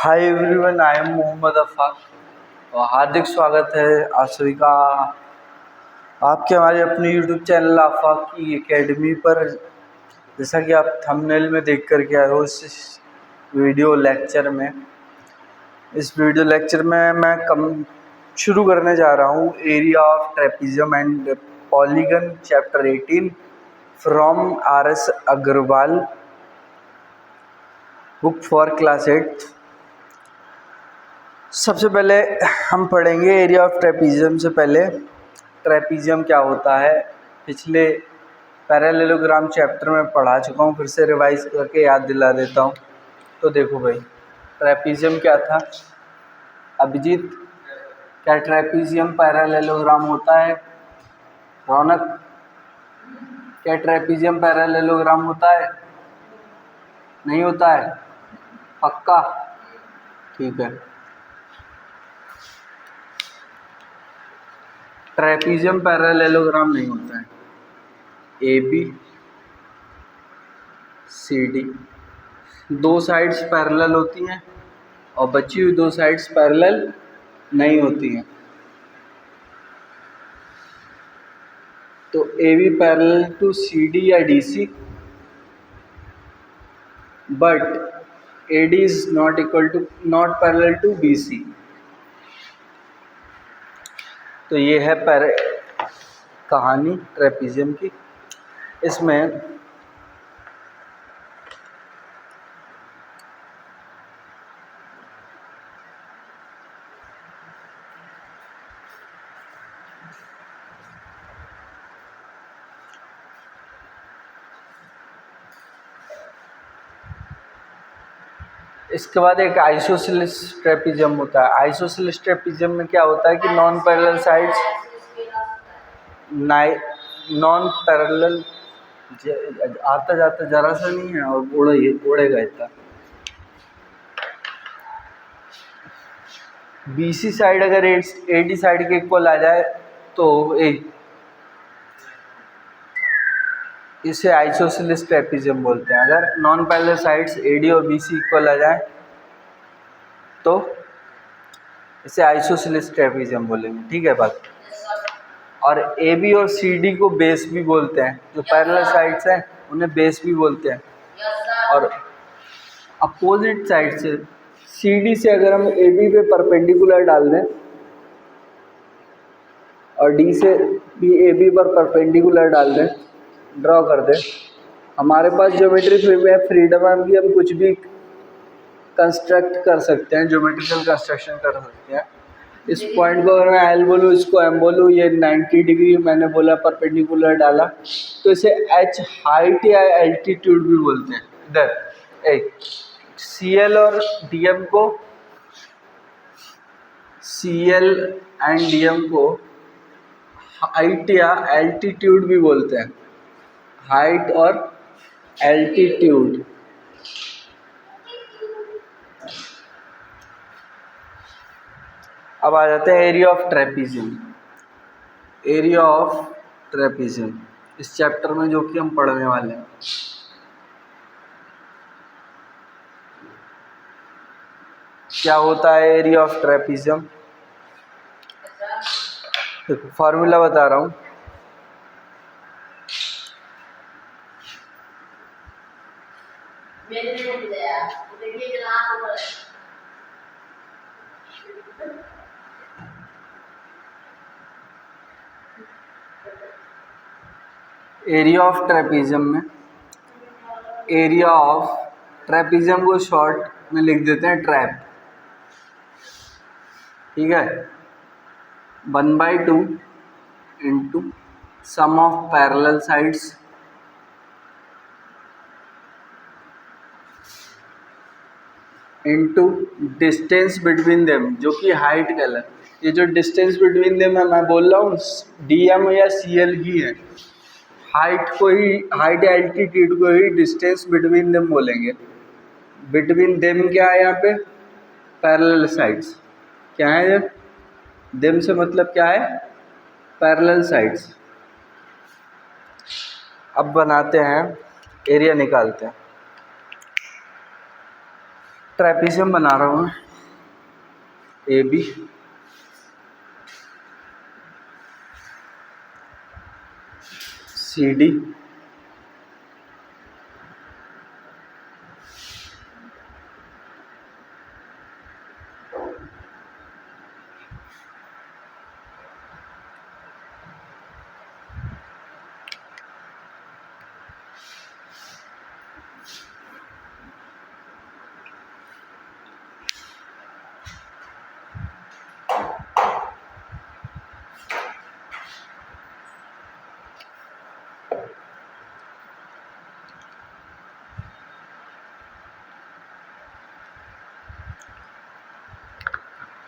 Hi everyone, I am Mohammad Afaq और हार्दिक स्वागत है आप सभी का आपके हमारे अपने यूट्यूब चैनल आफाक की एकेडमी पर। जैसा कि आप थंबनेल में देख कर के आए हो इस वीडियो लेक्चर में, मैं शुरू करने जा रहा हूँ area of trapezium and polygon chapter 18 from RS Agarwal book for class 8। सबसे पहले हम पढ़ेंगे एरिया ऑफ ट्रेपीजियम से पहले ट्रेपीजियम क्या होता है। पिछले पैरेललोग्राम चैप्टर में पढ़ा चुका हूँ, फिर से रिवाइज करके याद दिला देता हूँ। तो देखो भाई, ट्रेपीजियम क्या था अभिजीत? क्या ट्रेपीजियम पैरेललोग्राम होता है? रौनक, क्या ट्रेपीजियम पैरेललोग्राम होता है? नहीं होता है? पक्का? ठीक है। ट्रेपीजियम पैरेललोग्राम नहीं होता है। AB CD दो साइड्स पैरेलल होती हैं और बची हुई दो साइड्स पैरेलल नहीं होती हैं। तो AB पैरेलल टू CD या DC, but AD is not parallel to BC। तो ये है कहानी ट्रेपीजियम की। इसमें इसके बाद एक आइसोसेलेस ट्रेपीजियम होता है। आइसोसेलेस ट्रेपीजियम में क्या होता है कि non parallel sides non parallel आता जाता जरा सा नहीं है और उड़ेगा इतना। BC साइड अगर AD साइड के इक्वल आ जाए तो इसे आइसोसेलेस ट्रेपीजियम बोलते हैं। अगर नॉन पैरेलल साइड्स AD और BC इक्वल आ जाए तो इसे आइसोसेलेस ट्रेपीजियम बोलेंगे। ठीक है बात। और AB और CD को बेस भी बोलते हैं। जो पैरेलल साइड्स हैं उन्हें बेस भी बोलते हैं। और अपोजिट साइड से CD से अगर हम AB पे परपेंडिकुलर डाल दें और D से भी AB पर परपेंडिकुलर डाल दें, ड्रॉ कर दें, हमारे पास ज्योमेट्री में फ्रीडम है कि हम कुछ भी कंस्ट्रक्ट कर सकते हैं, ज्योमेट्रिकल कंस्ट्रक्शन कर सकते हैं। इस पॉइंट को अगर मैं L बोलूँ, इसको M बोलूँ, ये 90 डिग्री मैंने बोला परपेंडिकुलर डाला, तो इसे H हाइट या एल्टीट्यूड भी बोलते हैं। इधर एक CL और DM को CL एंड DM को हाइट या एल्टीट्यूड भी बोलते हैं। हाइट और एल्टीट्यूड। अब आ जाते हैं area of trapezium. Area of trapezium इस चैप्टर में जो कि हम पढ़ने वाले हैं। क्या होता है एरिया ऑफ ट्रेपीजियम? देखो फॉर्मूला बता रहा हूँ। एरिया ऑफ ट्रेपीजियम में एरिया ऑफ ट्रेपीजियम को शॉर्ट में लिख देते हैं ट्रैप। ठीक है। 1/2 into sum of parallel sides into distance between them, जो कि हाइट कहला। ये जो डिस्टेंस बिटवीन देम है, मैं बोल रहा हूँ DM या CL ही है। हाइट एल्टीट्यूड को ही डिस्टेंस बिटवीन देम बोलेंगे। बिटवीन देम क्या है यहाँ पे? Parallel sides. क्या है ये? देम से मतलब क्या है? Parallel sides. अब बनाते हैं, एरिया निकालते हैं। ट्रेपीजियम बना रहा हूँ A B, C D,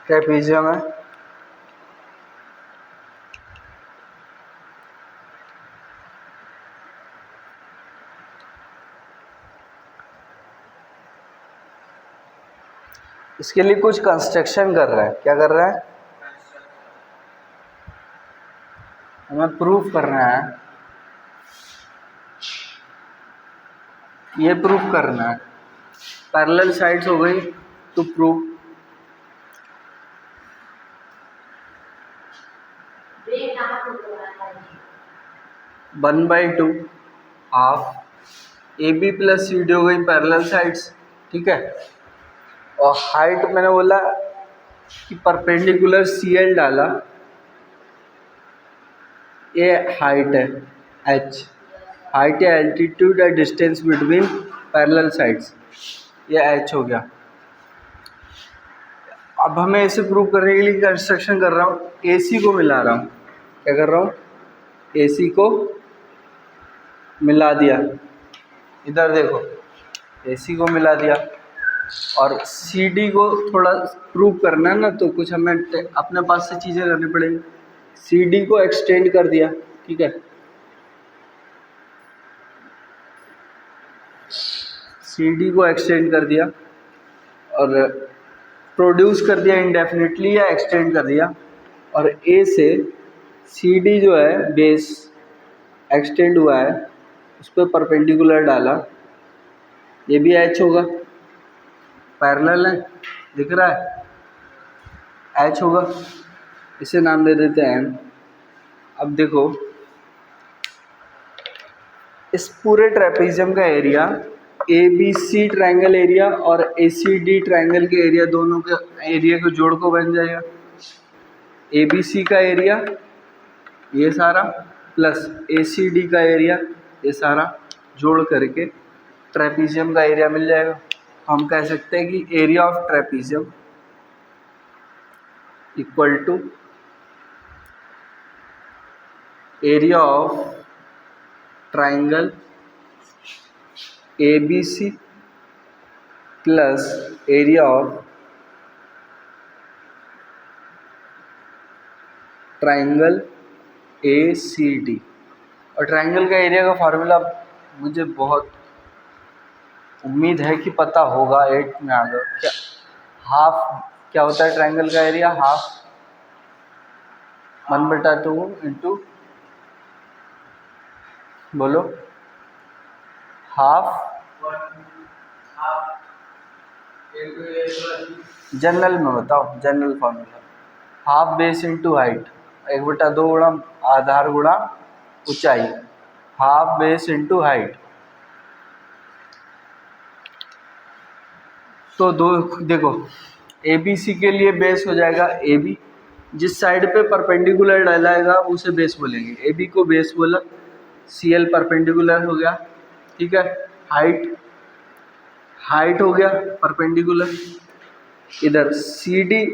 trapezium है, इसके लिए कुछ कंस्ट्रक्शन कर रहा है। क्या कर रहा है? हमें प्रूफ करना है, ये प्रूफ करना है। पैरेलल साइड्स हो गई to prove 1/2 half A B plus C D हो गई पैरेलल साइड्स, ठीक है। और हाइट मैंने बोला कि परपेंडिकुलर सी एल डाला, ये हाइट है एच, हाइट या एल्टीट्यूड या डिस्टेंस बिटवीन पैरेलल साइड्स, ये एच हो गया। अब हमें इसे प्रूव करने के लिए कंस्ट्रक्शन कर रहा हूँ, ए सी को मिला रहा हूँ। क्या कर रहा हूँ? ए सी को मिला दिया, इधर देखो ए सी को मिला दिया। और सी डी को थोड़ा प्रूव करना है ना, तो कुछ हमें अपने पास से चीज़ें करनी पड़ेगी। सी डी को एक्सटेंड कर दिया, ठीक है, सी डी को एक्सटेंड कर दिया और प्रोड्यूस कर दिया इंडेफिनिटली या एक्सटेंड कर दिया। और ए से सी डी जो है बेस एक्सटेंड हुआ है, उस पर परपेंडिकुलर डाला, ये भी एच होगा, पैरेलल है, दिख रहा है, एच होगा, इसे नाम दे देते हैं एम। अब देखो इस पूरे ट्रेपीजियम का area A B C triangle area और ए सी डी ट्रायंगल के एरिया, दोनों के एरिया को जोड़ को बन जाएगा। ए बी सी का एरिया ये सारा प्लस ए सी डी का एरिया ये सारा जोड़ करके ट्रेपीजियम का एरिया मिल जाएगा। हम कह सकते हैं कि area of trapezium equal to area of triangle A B C plus area of triangle A C D. और ट्रायंगल का एरिया का फार्मूला मुझे बहुत उम्मीद है कि पता होगा, 8 में आ गया। क्या हाफ क्या होता है ट्रायंगल का एरिया? हाफ 1/2 इंटू, बोलो, हाफ जनरल में बताओ, general formula half base into height, 1/2 गुणा आधार गुणा ऊंचाई, हाफ बेस इंटू हाइट। तो दो देखो ए बी सी के लिए बेस हो जाएगा ए बी, जिस साइड पे परपेंडिकुलर डालाएगा उसे बेस बोलेंगे। ए बी को बेस बोला, सी एल परपेंडिकुलर हो गया, ठीक है। हाइट हाइट हो गया परपेंडिकुलर, इधर सी डी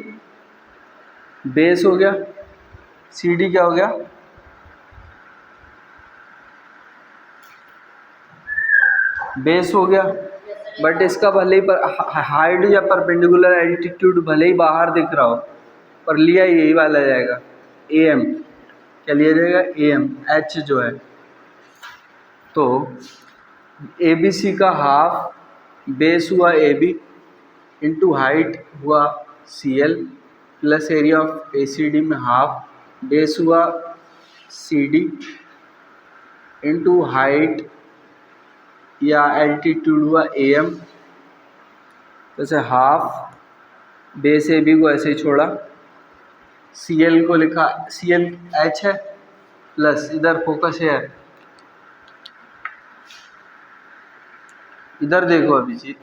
बेस हो गया, सी डी क्या हो गया? बेस हो गया। बट इसका भले ही हाइट या परपेंडिकुलर एल्टीट्यूड भले ही बाहर दिख रहा हो, पर लिया यही वाला जाएगा ए एम। क्या लिया जाएगा? ए एम, एच जो है। तो ए बी सी का हाफ बेस हुआ ए बी इंटू हाइट हुआ C L plus area of A C D में हाफ बेस हुआ सी डी इंटू हाइट या एल्टीट्यूड हुआ ए एम जैसे हाफ बेस ए बी को ऐसे ही छोड़ा, सी एल को लिखा, सी एल एच है प्लस, इधर फोकस है, इधर देखो अभिजीत,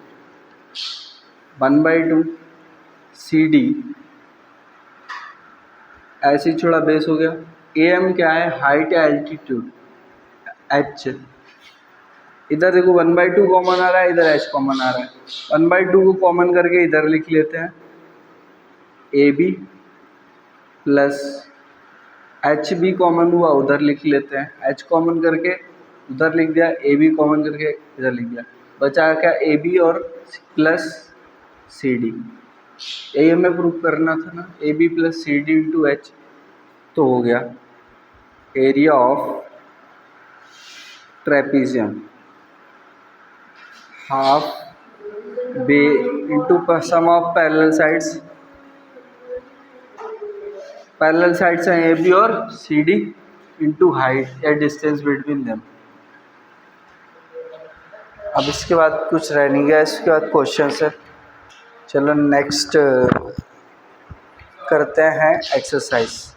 1/2 सी डी ऐसे ही छोड़ा, बेस हो गया। ए एम क्या है, हाइट या एल्टीट्यूड, एच, इधर देखो 1/2 कॉमन आ रहा है, इधर एच कॉमन आ रहा है, 1/2 को कॉमन करके इधर लिख लेते हैं A B, plus H B common हुआ, उधर लिख लेते हैं, एच कॉमन करके उधर लिख दिया, ए बी कॉमन करके इधर लिख दिया, बचा क्या, ए बी और प्लस सी डी। यही हमें प्रूव करना था ना, A B plus C D into H, तो हो गया area of trapezium half base into sum of parallel sides, parallel sides हैं ए बी और सी डी, इंटू हाइट या डिस्टेंस बिटवीन देम। अब इसके बाद कुछ रह नहीं गया, इसके बाद क्वेश्चन है। चलो नेक्स्ट करते हैं एक्सरसाइज,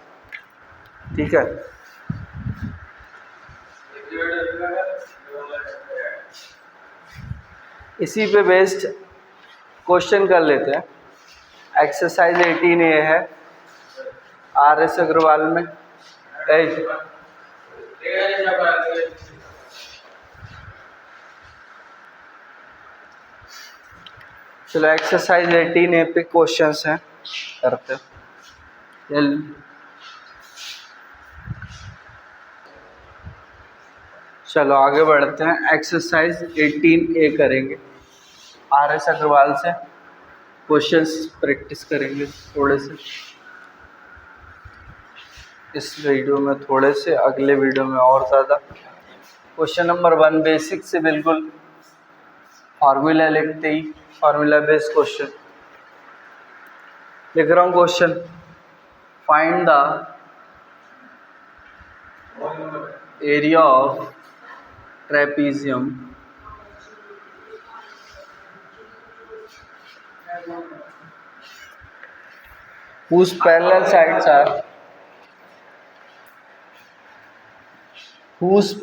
ठीक है। इसी पे बेस्ड क्वेश्चन कर लेते हैं। एक्सरसाइज 18A है, आर एस अग्रवाल में। चलो एक्सरसाइज 18A पे क्वेश्चंस हैं, करते हैं। चलो आगे बढ़ते हैं, एक्सरसाइज 18A करेंगे, आर एस अग्रवाल से क्वेश्चंस प्रैक्टिस करेंगे थोड़े से, इस वीडियो में थोड़े से, अगले वीडियो में और ज़्यादा। क्वेश्चन नंबर 1 बेसिक से बिल्कुल फार्मूला लिखते ही, फार्मूला बेस्ड क्वेश्चन लिख रहा हूँ। Question, find the area of trapezium whose parallel sides are whose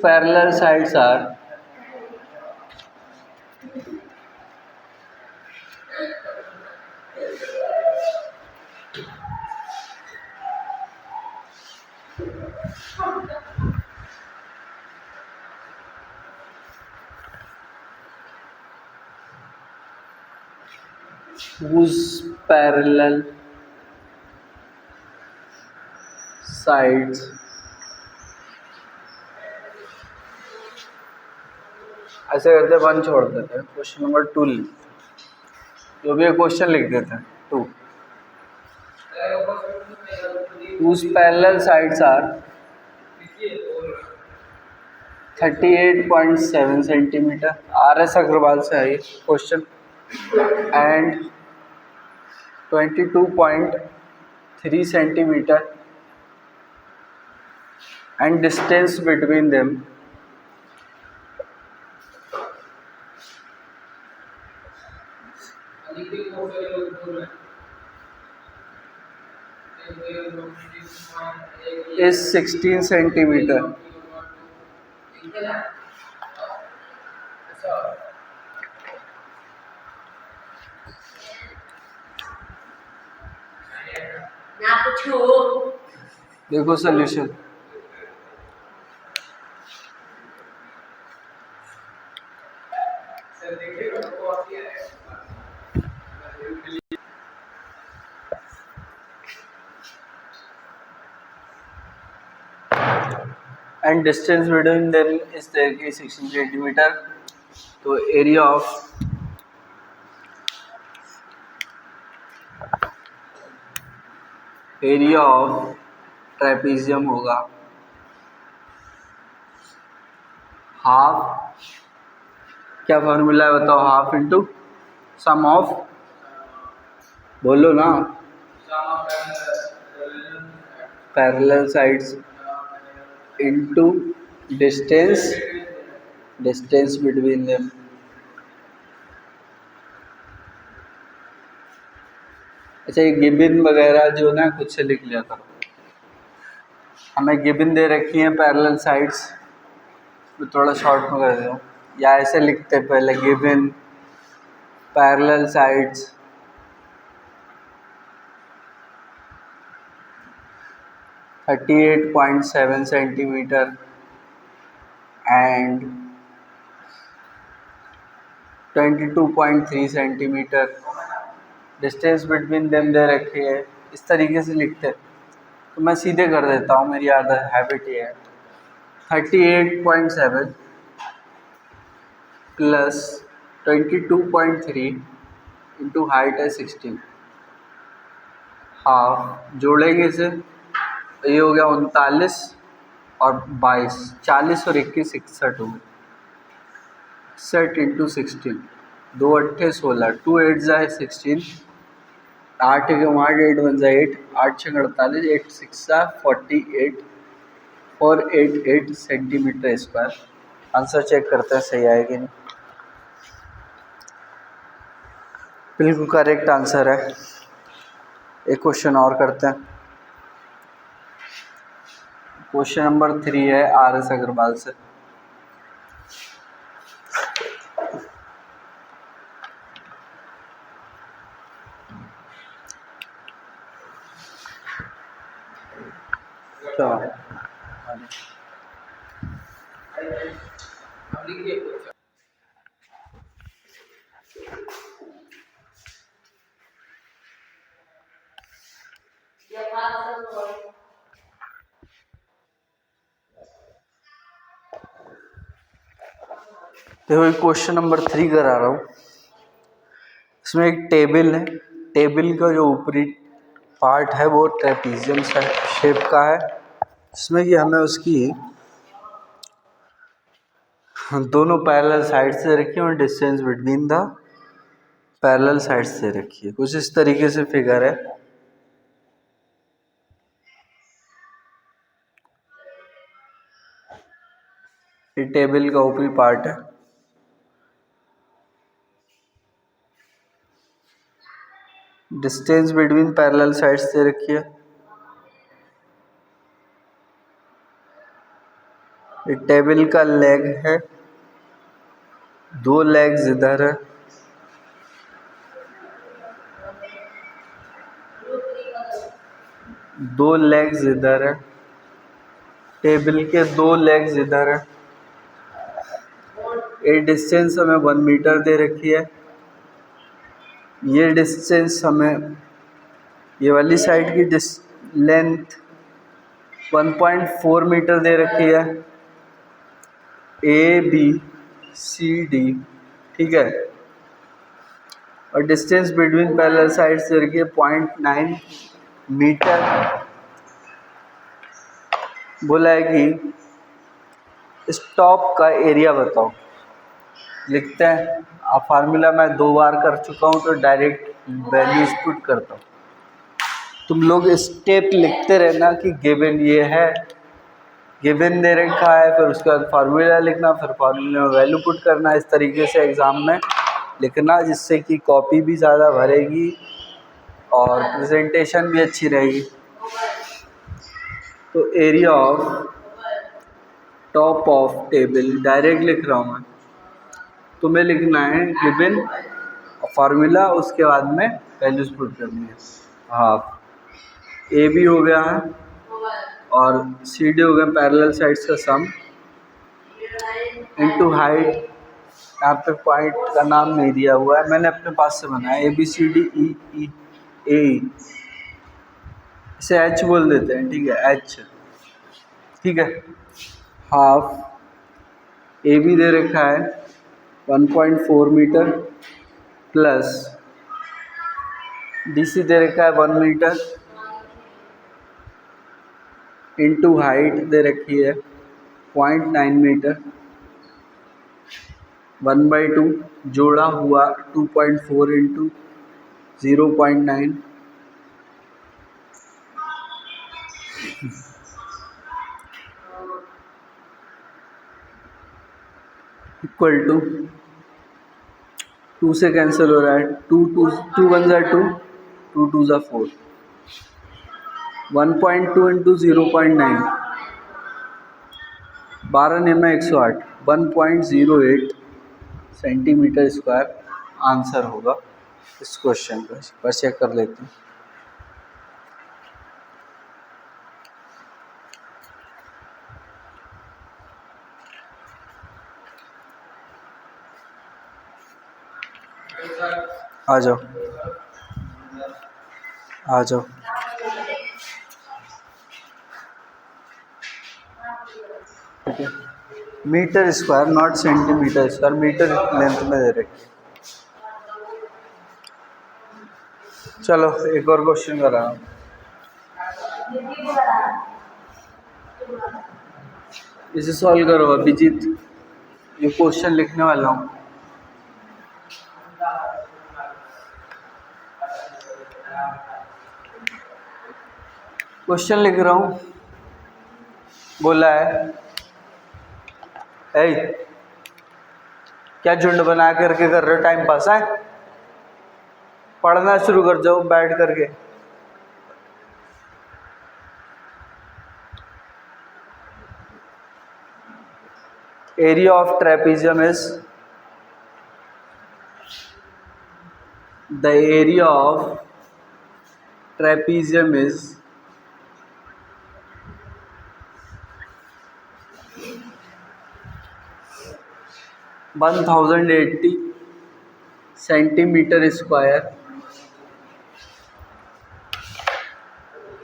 parallel sides ऐसे करते 1 छोड़ देते हैं, क्वेश्चन नंबर 2 जो भी क्वेश्चन लिख देते हैं 2, whose parallel sides are 38.7 centimetre, R S Agarwal से है ये question, and 22.3 centimetre, and distance between them is 16 centimetre. देखो solution, and distance between them is there की 16 सेंटीमीटर। तो एरिया ऑफ ट्रेपीजियम होगा हाफ, क्या फॉर्मूला है बताओ, हाफ इंटू सम ऑफ, बोलो ना, parallel sides into distance between them. अच्छा, ये गिबिन वगैरह जो ना खुद से लिख लिया करो। हमें गिबिन दे रखी है पैरेलल साइड्स, तो थोड़ा शॉर्ट में कर देता हूँ, या ऐसे लिखते हैं पहले given parallel sides 38.7 centimetre and 22.3 centimetre, distance between them दे रखी है। इस तरीके से लिखते हैं, तो मैं सीधे कर देता हूँ, मेरी आदत हैबिट ये है। 38.7 प्लस 22.3 इंटू हाइट है 16, हाफ जोड़ेंगे इसे तो ये हो गया 39 और 22, 40 और 21 61 हो गए। सेट इंटू 16, 2 अट्ठे 16, 2 8 जाए 16, 8 के 8 1 जाए 8, 8 6 48, 8 6 48 488 सेंटीमीटर स्क्वायर। आंसर चेक करते हैं सही आए कि नहीं। बिल्कुल करेक्ट आंसर है। एक क्वेश्चन और करते हैं। क्वेश्चन नंबर 3 है RS अग्रवाल से। क्या देखो, क्वेश्चन नंबर 3 करा रहा हूँ। इसमें एक टेबल है, टेबल का जो ऊपरी पार्ट है वो ट्रेपीजियम शेप का है, जिसमें कि हमें उसकी दोनों पैरेलल साइड से रखी है और distance between the parallel side से रखी है। कुछ इस तरीके से फिगर है। ये टेबल का ऊपरी पार्ट है। डिस्टेंस बिटवीन पैरेलल साइड्स दे रखी है। ये टेबल का लेग है, 2 लेग्स इधर है, दो लेग्स इधर है, टेबल के 2 लेग्स इधर है। ये डिस्टेंस हमें 1 मीटर दे रखी है। ये डिस्टेंस हमें, ये वाली साइड की लेंथ 1.4 मीटर दे रखी है। ABCD, ठीक है। और डिस्टेंस बिटवीन पैरेलल साइड से रखी है 0.9 मीटर। बोला है कि इस टॉप का एरिया बताओ। लिखते हैं। अब फार्मूला मैं 2 बार कर चुका हूँ तो डायरेक्ट वैल्यूज पुट करता हूँ। तुम लोग स्टेप लिखते रहना कि गिवन ये है, गिवन दे रखा है, फिर उसके बाद फार्मूला लिखना, फिर फार्मूला में वैल्यू पुट करना। इस तरीके से एग्ज़ाम में लिखना, जिससे कि कॉपी भी ज़्यादा भरेगी और प्रेजेंटेशन भी अच्छी रहेगी। तो area of top of table direct लिख रहा हूँ मैं। तुम्हें लिखना है गिवन और फार्मूला, उसके बाद में वैल्यूज पुट करनी है। हाफ ए बी हो गया है और सी डी हो गया पैरेलल साइड्स का सम, इनटू हाइट। यहाँ पे पॉइंट का नाम नहीं दिया हुआ है, मैंने अपने पास से बनाया ABCD E इसे H बोल देते हैं, ठीक है, H, ठीक है। हाफ ए बी दे रखा है 1.4 मीटर प्लस DC दे रखा है 1 मीटर इंटू हाइट दे रखी है 0.9 मीटर, 1/2 जोड़ा हुआ 2.4 इंटू 0.9 इक्वल टू 2 से कैंसिल हो रहा है, 2 1 2, 2 2 ज़ा 4, 1.2 इंटू 0.9, 12 नियम 108, 1.08 सेंटीमीटर स्क्वायर आंसर होगा इस क्वेश्चन का। बस चेक कर लेते हैं। आ जाओ आ जाओ। ठीक है, metre square not centimetre square, metre length में दे रखी है। चलो एक और क्वेश्चन कर रहा हूँ। इसे सॉल्व करो अभिजीत, ये क्वेश्चन लिखने वाला हूँ। क्वेश्चन लिख रहा हूँ। बोला है क्या झुंड बना करके कर रहे हो टाइम पास है? पढ़ना शुरू कर जाओ बैठ करके। Area of trapezium is the area of trapezium is 1080 centimeter square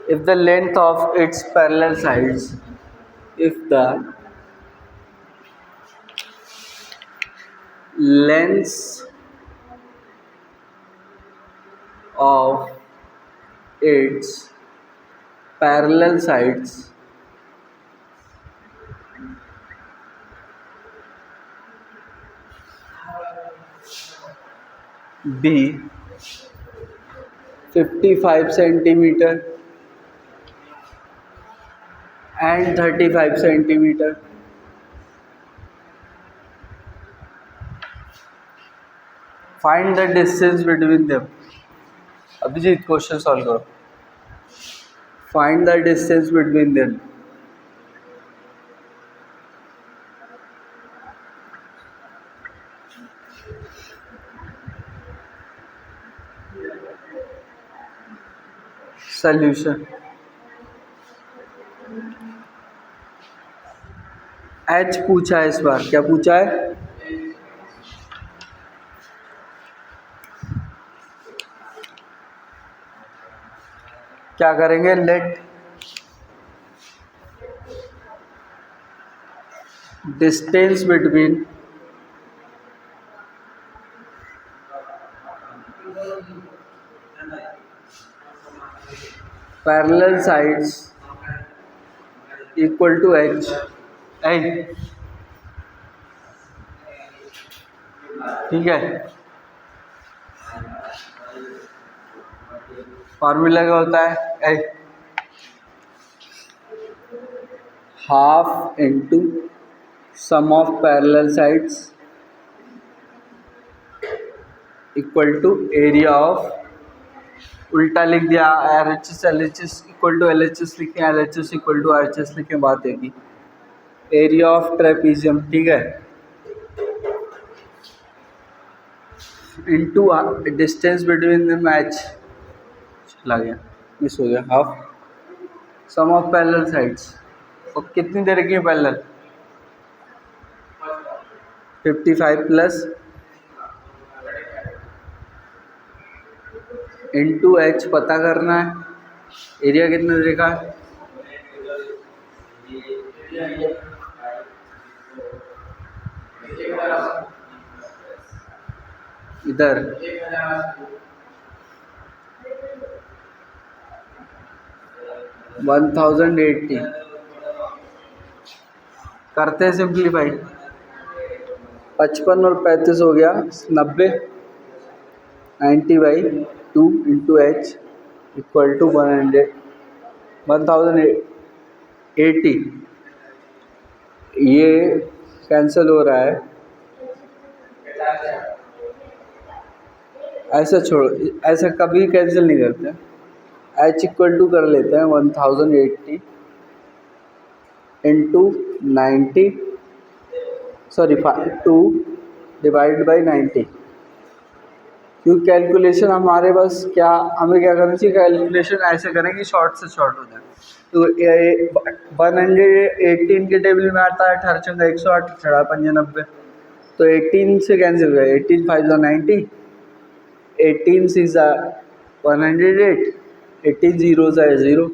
if the length of its parallel sides, if the lengths of its parallel sides be 55 centimeter and 35 centimeter, find the distance between them. Abhijit question solve करो। Find the distance between them. Solution H पूछा है इस बार। क्या पूछा है? क्या करेंगे? Let distance between parallel sides equal to H. ठीक है, फॉर्मूला क्या होता है? Half into sum of parallel sides equal to area of, उल्टा लिख दिया, R H S L H S equal to L H S लिखें, L H S equal to R H S लिखें, बात है कि एरिया ऑफ ट्रेपेजियम। ठीक है, into distance between the match चला गया, मिस हो गया, half sum of parallel sides. और कितनी दे रखी है पैरेलल? 55 प्लस इंटू एच पता करना है। एरिया कितना दे रखा है? इधर 1080 करते हैं सिंप्लीफाई। 55 और 35 हो गया 90, 90/2 इंटू एच इक्वल टू 1080। ये कैंसिल हो रहा है, ऐसा छोड़ो, ऐसा कभी कैंसिल नहीं करते। एच इक्वल टू कर लेते हैं 1080 इंटू 90 सॉरी 2 डिवाइड बाई 90। क्योंकि कैलकुलेशन हमारे पास क्या, हमें क्या करना चाहिए, कैलकुलेशन ऐसे करें कि शॉर्ट से शॉर्ट हो जाए। तो 118 के टेबल में आता है 18 108 छड़ा 95, तो 18 से कैंसिल करें, 18 5 90, 18 6 108, 18 0 0,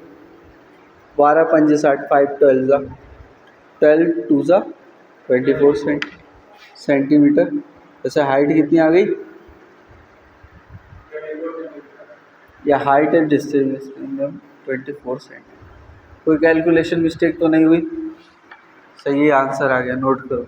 12 5 60, 5 12 12 2 24 सेंटीमीटर। जैसे हाइट कितनी आ गई, या हाइट एंड डिस्टेंस 24 सेंटीमीटर। कोई कैलकुलेशन मिस्टेक तो नहीं हुई? सही आंसर आ गया, नोट करो।